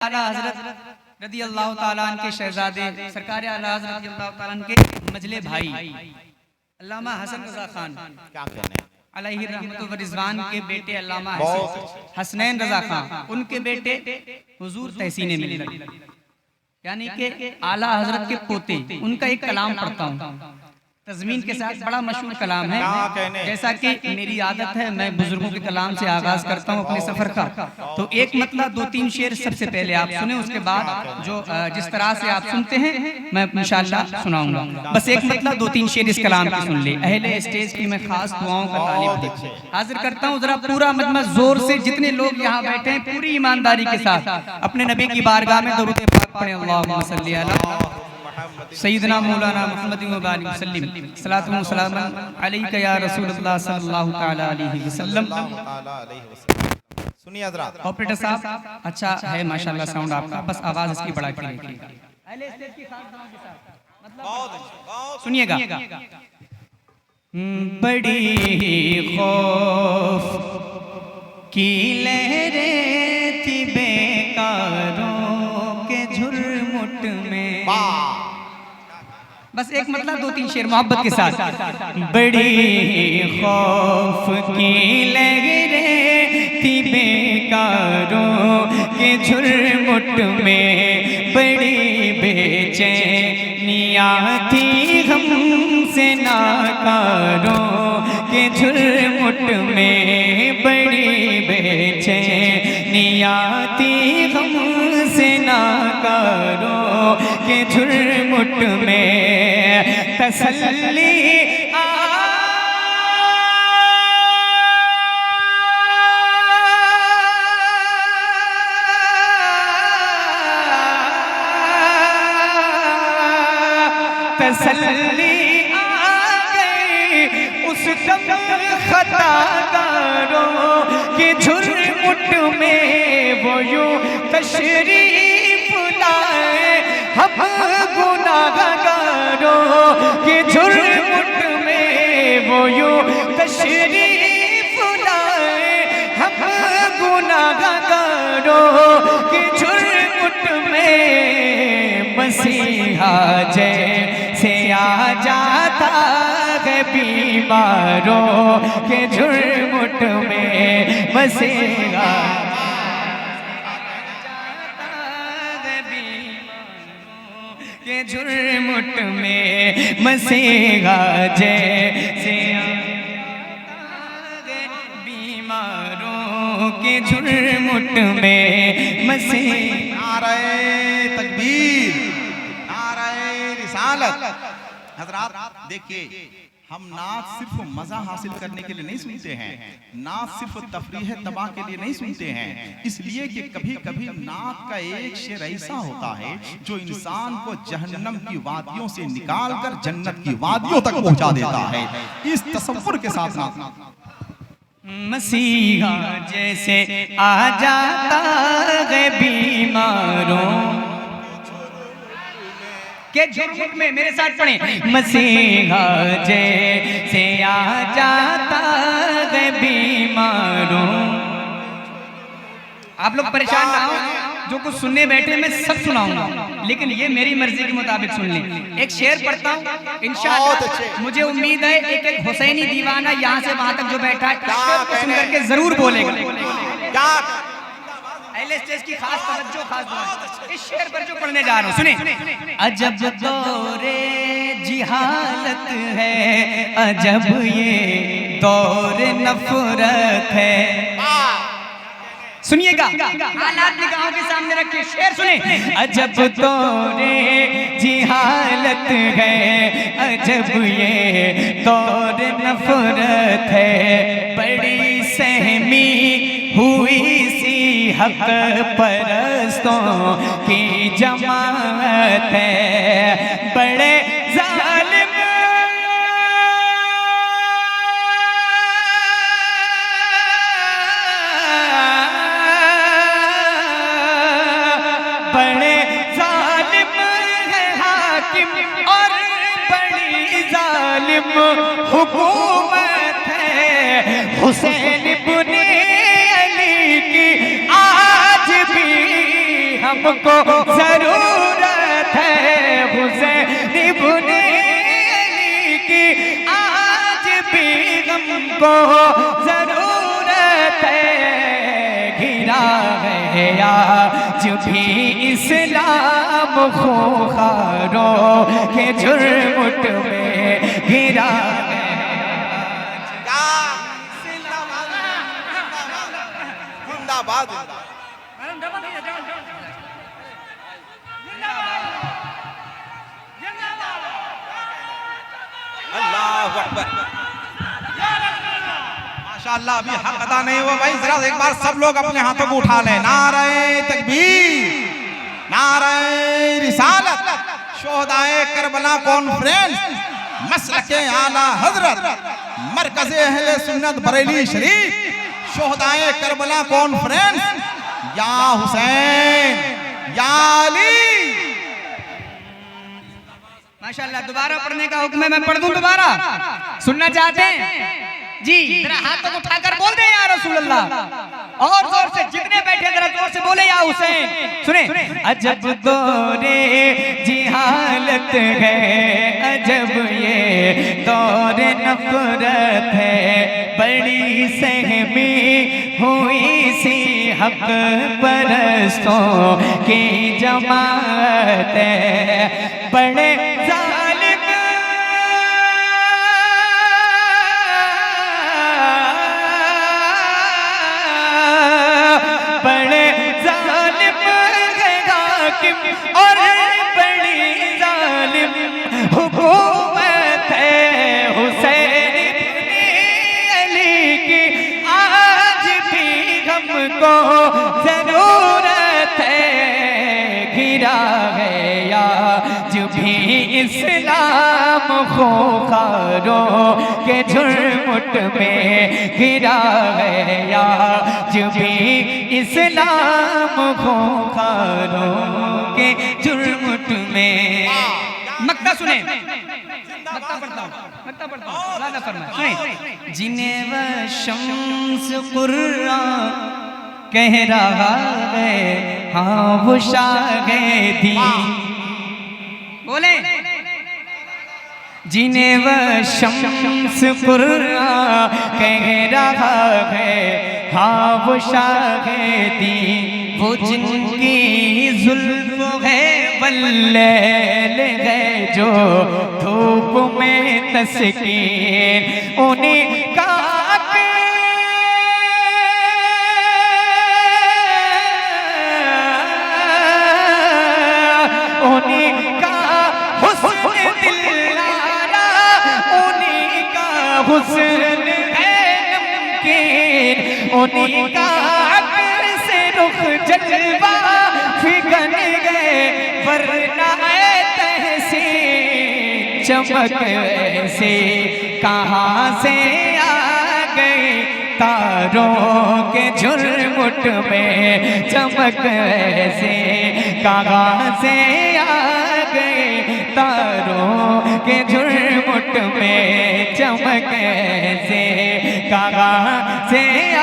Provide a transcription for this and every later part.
आला हज़रत रज़ी अल्लाह ताला अन्हु के शहजादे सरकार आला हज़रत रज़ी अल्लाह ताला अन्हु के मजले भाई अल्लामा हसन रज़ा खान क्या कहने अलैहि रहमतु व रिज़वान के बेटे अल्लामा हसनैन रज़ा खान, उनके बेटे हुजूर तहसीन मिल्लत यानी कि आला हज़रत के पोते, उनका एक कलाम पढ़ता हूँ तज़मीन के साथ। बड़ा मशहूर कलाम है, जैसा कि मेरी आदत है मैं बुजुर्गों के कलाम से आगाज करता हूँ अपने सफर का। तो एक मतलब दो तीन शेर सबसे पहले आप सुने, उसके बाद जो जिस तरह से आप सुनते हैं मैं इंशाअल्लाह सुनाऊंगा। बस एक मतलब दो तीन शेर इस कलाम की सुन ले। अहले स्टेज की मैं खास दुआओं का तालिब हाजिर करता हूँ। जरा पूरा मजमा जोर से, जितने लोग यहाँ बैठे हैं पूरी ईमानदारी के साथ अपने नबी की बारगाह में दरूद पाक पढ़ें। अल्लाहुम्मा सल्ली अला सय्यदना मौलाना मुहम्मद व बारिक वसल्लम सलातु व सलामन अलैका या रसूलुल्लाह सल्लल्लाहु तआला अलैहि वसल्लम। सुनिए हज़रात। ऑपरेटर साहब अच्छा है माशाल्लाह साउंड आपका, बस आवाज इसकी बढ़ा के रखिएगा। सुनिएगा। बड़ी खौफ की लहरें थी बेकारों के झुरमुट में। बस एक मतलब दो तीन शेर मोहब्बत के साथ। बड़ी खौफ की लहरें थी बेकारों के झुरमुट में, बड़ी बेचैनियाँ थी हमसे नाकारों के झुरमुट में, बड़ी बेचैनियाँ थी हमसे नाकारों के झुरमुट में। तसल्ली तसल्ली आ गई उस दम खताकारों के झुरमुट में। वो यूं तशरीफ लाए हम गुनाहगारों के झुरमुट में, वो यूं तशरीफ लाए हम गुनाहगारों के झुरमुट में। मसीहा जैसे आ जाता है बीमारों के झुरमुट में, मसीहा के झुरमुट में, मसीहा जैसे बीमारों के झुरमुट में, मसीहा। नारे तकबीर, नारे रिसालत। हज़रात देखिए, हम नात सिर्फ मजा हासिल करने के लिए नहीं सुनते हैं, नात सिर्फ तफरीह तबाह के लिए नहीं सुनते हैं, इसलिए कि कभी कभी नात का एक शेर ऐसा होता है जो इंसान को जहन्नम की वादियों से निकालकर जन्नत की वादियों तक पहुंचा देता है। इस तसव्वुर के साथ नात मसीहा जैसे आ जाता है बीमारों के झुरमुट में, मेरे साथ पढ़े। मसीहा जैसे आ जाता है बीमारों। आप लोग परेशान ना हो, जो कुछ सुनने बैठे मैं सब सुनाऊंगा, लेकिन ये मेरी मर्जी के मुताबिक सुन लें। एक शेर पढ़ता हूँ इंशाअल्लाह, मुझे उम्मीद है एक एक हुसैनी दीवाना यहाँ से वहां तक जो बैठा है सुन करके जरूर बोलेगा। अहले स्टेज की खास तवज्जो, खास दुआ इस शेर पर जो पढ़ने जा रहा हूँ, सुने। अजब दौरे जिहालत है, अजब ये दौर नफरत है। सुनिएगा, हालात निगाहों के सामने रखिए, शेर सुने। अजब दौरे जिहालत है, अजब ये दौर नफरत है, बड़ी सहमी हुई हक परस्तों की जमात है, बड़े जालिम बड़े जालिम है हाकिम और बड़ी जालिम हुकूमत है। हुसैन इब्ने अली की आज भी हमको जरूरत है हुसैन इब्न अली की, आज भी हमको जरूरत है। घिरा है आज भी इस्लाम खूंखारों के जुर्मुट में, घिरा है। अल्लाहु अकबर। माशाअल्लाह, अभी हक अदा नहीं हुआ भाई, जरा एक बार सब लोग अपने हाथों को उठा लें। नारे तकबीर, नारे रिसालत, शोहदाए करबला कॉन्फ्रेंस, मसलके आला हजरत, मरकज़े अहले सुन्नत बरेली शरीफ, शोहदाए करबला कॉन्फ्रेंस, या हुसैन या अली। माशाअल्लाह, दोबारा पढ़ने का हुक्म है, मैं पढ़ दूं दोबारा? सुनना चाहते हैं जी? जरा हाथों को उठाकर बोल दे या रसूल अल्लाह, और जोर से, जितने बैठे जरा जोर से बोले या हुसैन। सुने। अजब दौरे जिहालत है, अजब ये दौरे नफरत है, बड़ी सहमी हुई सी हक परस्तों की जमात है, बड़े जालिम बड़े जालिम है हाकिम, और बड़ी जालिम हुकूमत है हुसैन इब्न अली की, आज भी हमको जरूरत है। घिरा है आज भी इस्लाम खूंखारों के झुरमुट में, घिरा है आज भी इस्लाम खूंखारों के झुरमुट में। मक्ता सुने, मक्ता पढ़ता हूँ, मक्ता पढ़ता हूँ, ज़्यादा फरमाए। सुने। जिन्हें वह शम्स कुर्रा कह रहा है, हाँ वो शाहिदी, बोले। जिन्हें वह शम्स कुर्रा कह रहा है, हाँ वो शाहिदी, वो जिनकी जुल्फ है वल्लैल है, जो धूप में तस्कीन उन्हीं का, उन्हीं का हुस्न दिलारा, उन्हीं का हुस्न है नमकीन, उन्हीं का अक्ल से रुख जलवा फिगन गए, वरना तहसीन चमक ऐसी कहाँ से आ गई, तारों के झुरमुट में चमक ऐसे कहाँ से आ गई, तारों के झुरमुट में चमक ऐसे कहाँ से आ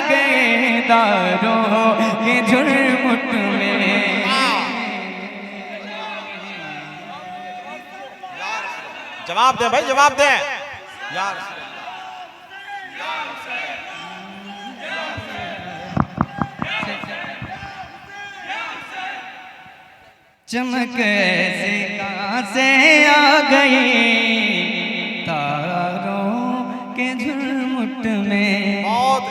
गए, तारों के झुरमुट में। जवाब दे भाई, जवाब दे यार। चमक ऐसे कहाँ से आ गई, तारों के झुरमुट में। बहुत